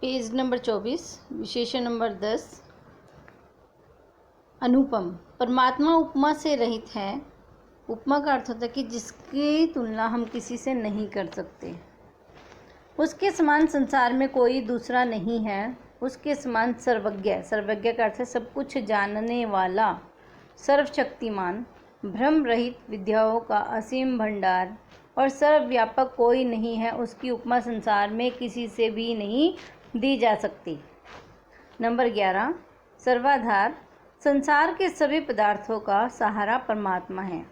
Page number 24, विशेषण number 10। अनुपम। परमात्मा उपमा से रहित है। उपमा का अर्थ होता है कि जिसकी तुलना हम किसी से नहीं कर सकते। उसके समान संसार में कोई दूसरा नहीं है। उसके समान सर्वज्ञ, सर्वज्ञ का अर्थ है सब कुछ जानने वाला, सर्वशक्तिमान, भ्रम रहित, विद्याओं का असीम भंडार और सर्वव्यापक कोई नहीं है। उसकी उपमा संसार में किसी से भी नहीं दी जा सकती। नंबर 11, सर्वाधार। संसार के सभी पदार्थों का सहारा परमात्मा है।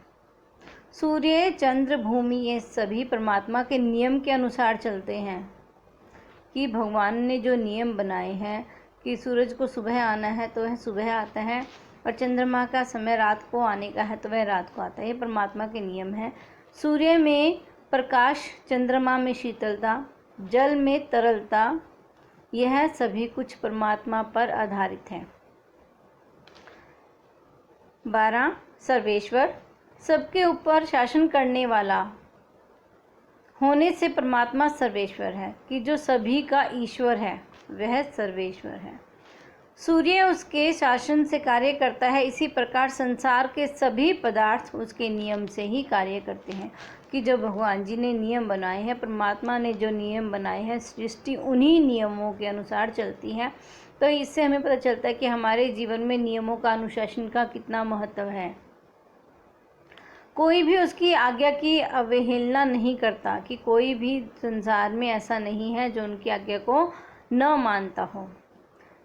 सूर्य, चंद्र, भूमि ये सभी परमात्मा के नियम के अनुसार चलते हैं। कि भगवान ने जो नियम बनाए हैं कि सूरज को सुबह आना है तो वह सुबह आता है, और चंद्रमा का समय रात को आने का है तो वह रात को आता है। ये परमात्मा के नियम हैं। सूर्य में प्रकाश, चंद्रमा में शीतलता, जल में तरलता, यह सभी कुछ परमात्मा पर आधारित है। 12, सर्वेश्वर। सबके ऊपर शासन करने वाला होने से परमात्मा सर्वेश्वर है। कि जो सभी का ईश्वर है वह सर्वेश्वर है। सूर्य उसके शासन से कार्य करता है। इसी प्रकार संसार के सभी पदार्थ उसके नियम से ही कार्य करते हैं। कि जो भगवान जी ने नियम बनाए हैं, परमात्मा ने जो नियम बनाए हैं, सृष्टि उन्हीं नियमों के अनुसार चलती है। तो इससे हमें पता चलता है कि हमारे जीवन में नियमों का, अनुशासन का कितना महत्व है। कोई भी उसकी आज्ञा की अवहेलना नहीं करता। कि कोई भी संसार में ऐसा नहीं है जो उनकी आज्ञा को न मानता हो।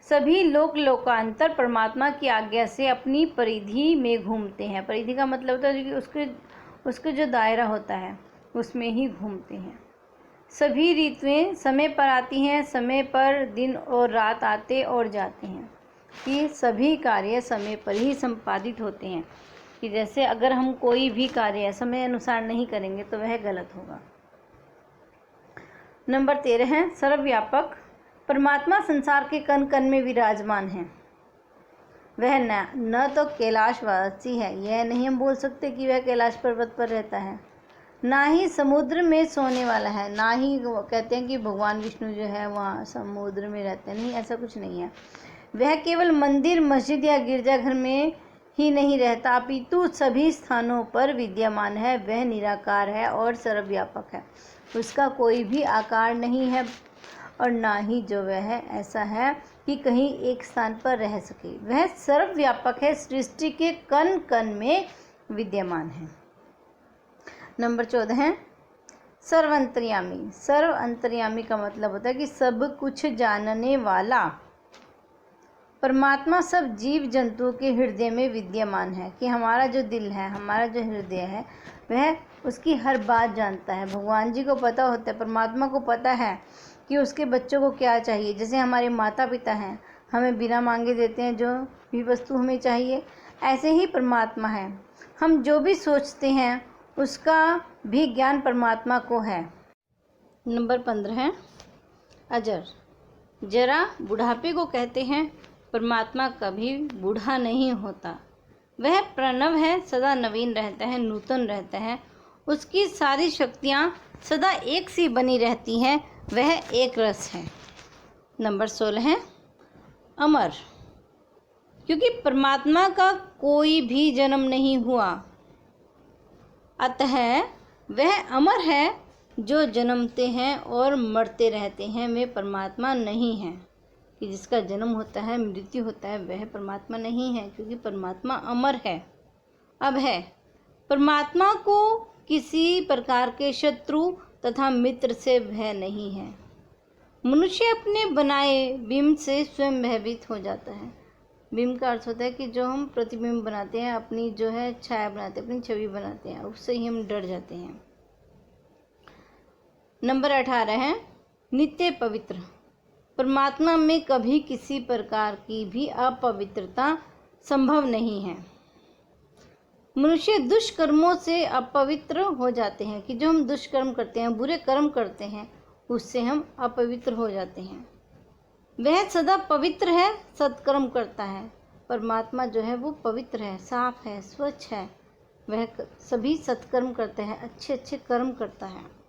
सभी लोक लोकांतर परमात्मा की आज्ञा से अपनी परिधि में घूमते हैं। परिधि का मतलब होता है कि उसके जो दायरा होता है उसमें ही घूमते हैं। सभी ऋतुएं समय पर आती हैं। समय पर दिन और रात आते और जाते हैं। कि सभी कार्य समय पर ही संपादित होते हैं। कि जैसे अगर हम कोई भी कार्य समय अनुसार नहीं करेंगे तो वह गलत होगा। नंबर 13 है सर्वव्यापक। परमात्मा संसार के कण कण में विराजमान है। वह न तो कैलाशवासी है, यह नहीं हम बोल सकते कि वह कैलाश पर्वत पर रहता है। ना ही समुद्र में सोने वाला है। ना ही कहते हैं कि भगवान विष्णु जो है वहाँ समुद्र में रहते हैं। नहीं, ऐसा कुछ नहीं है। वह केवल मंदिर, मस्जिद या गिरजाघर में ही नहीं रहता, अपितु सभी स्थानों पर विद्यमान है। वह निराकार है और सर्वव्यापक है। उसका कोई भी आकार नहीं है और ना ही जो वह है ऐसा है कि कहीं एक स्थान पर रह सके। वह सर्वव्यापक है, सृष्टि के कण कण में विद्यमान है। नंबर 14 है सर्वअंतर्यामी। सर्वअंतर्यामी का मतलब होता है कि सब कुछ जानने वाला। परमात्मा सब जीव जंतुओं के हृदय में विद्यमान है। कि हमारा जो दिल है, हमारा जो हृदय है, वह उसकी हर बात जानता है। भगवान जी को पता होता है, परमात्मा को पता है कि उसके बच्चों को क्या चाहिए। जैसे हमारे माता पिता हैं, हमें बिना मांगे देते हैं जो भी वस्तु हमें चाहिए, ऐसे ही परमात्मा है। हम जो भी सोचते हैं उसका भी ज्ञान परमात्मा को है। नंबर 15 है अजर। जरा बुढ़ापे को कहते हैं। परमात्मा कभी बूढ़ा नहीं होता। वह प्रणव है, सदा नवीन रहता है, नूतन रहता है। उसकी सारी शक्तियाँ सदा एक सी बनी रहती हैं। वह एक रस है। नंबर 16 है अमर। क्योंकि परमात्मा का कोई भी जन्म नहीं हुआ, अतः वह अमर है। जो जन्मते हैं और मरते रहते हैं वे परमात्मा नहीं हैं। कि जिसका जन्म होता है, मृत्यु होता है, वह परमात्मा नहीं है। क्योंकि परमात्मा अमर है। अब है परमात्मा को किसी प्रकार के शत्रु तथा मित्र से भय नहीं है। मनुष्य अपने बनाए बिंब से स्वयं भयभीत हो जाता है। बिंब का अर्थ होता है कि जो हम प्रतिबिंब बनाते हैं, अपनी जो है छाया बनाते हैं, अपनी छवि बनाते हैं, उससे ही हम डर जाते हैं। नंबर 18 है नित्य पवित्र। परमात्मा में कभी किसी प्रकार की भी अपवित्रता संभव नहीं है। मनुष्य दुष्कर्मों से अपवित्र हो जाते हैं। कि जो हम दुष्कर्म करते हैं, बुरे कर्म करते हैं, उससे हम अपवित्र हो जाते हैं। वह सदा पवित्र है, सत्कर्म करता है। परमात्मा जो है वो पवित्र है, साफ है, स्वच्छ है। वह सभी सत्कर्म करता है, अच्छे अच्छे कर्म करता है।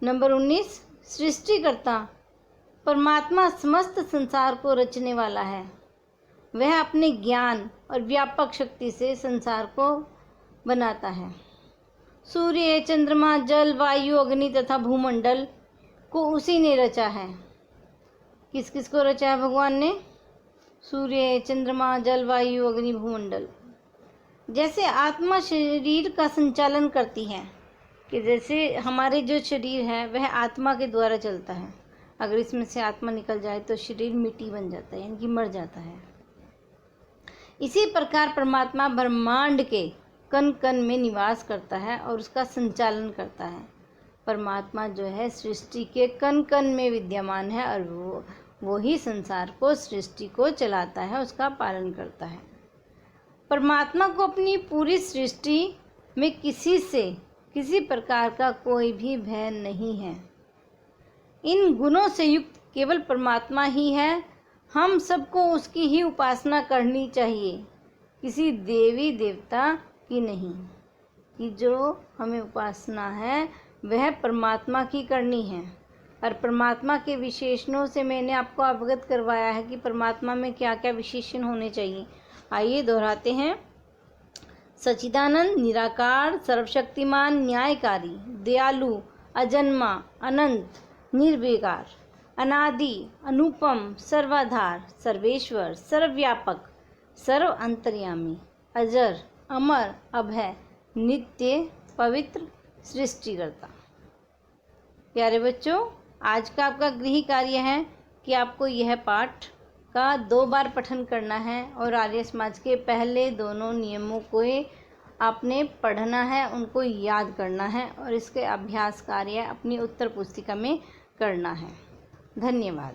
नंबर 19 सृष्टिकर्ता परमात्मा समस्त संसार को रचने वाला है। वह अपने ज्ञान और व्यापक शक्ति से संसार को बनाता है। सूर्य, चंद्रमा, जल, वायु, अग्नि तथा भूमंडल को उसी ने रचा है। किस किस को रचा है भगवान ने? सूर्य, चंद्रमा, जल, वायु, अग्नि, भूमंडल। जैसे आत्मा शरीर का संचालन करती है, कि जैसे हमारे जो शरीर है वह आत्मा के द्वारा चलता है। अगर इसमें से आत्मा निकल जाए तो शरीर मिट्टी बन जाता है, यानी कि मर जाता है। इसी प्रकार परमात्मा ब्रह्मांड के कण कण में निवास करता है और उसका संचालन करता है। परमात्मा जो है सृष्टि के कण कण में विद्यमान है और वो ही संसार को, सृष्टि को चलाता है, उसका पालन करता है। परमात्मा को अपनी पूरी सृष्टि में किसी प्रकार का कोई भी भय नहीं है। इन गुणों से युक्त केवल परमात्मा ही है। हम सबको उसकी ही उपासना करनी चाहिए, किसी देवी देवता की नहीं। कि जो हमें उपासना है वह परमात्मा की करनी है। और परमात्मा के विशेषणों से मैंने आपको अवगत करवाया है कि परमात्मा में क्या क्या विशेषण होने चाहिए। आइए दोहराते हैं। सच्चिदानंद, निराकार, सर्वशक्तिमान, न्यायकारी, दयालु, अजन्मा, अनंत, निर्विकार, अनादि, अनुपम, सर्वाधार, सर्वेश्वर, सर्वव्यापक, सर्व अंतर्यामी, अजर, अमर, अभय, नित्य, पवित्र, सृष्टिकर्ता। प्यारे बच्चों, आज का आपका गृह कार्य है कि आपको यह पाठ का 2 बार पठन करना है और आर्य समाज के पहले दोनों नियमों को आपने पढ़ना है, उनको याद करना है और इसके अभ्यास कार्य अपनी उत्तर पुस्तिका में करना है। धन्यवाद।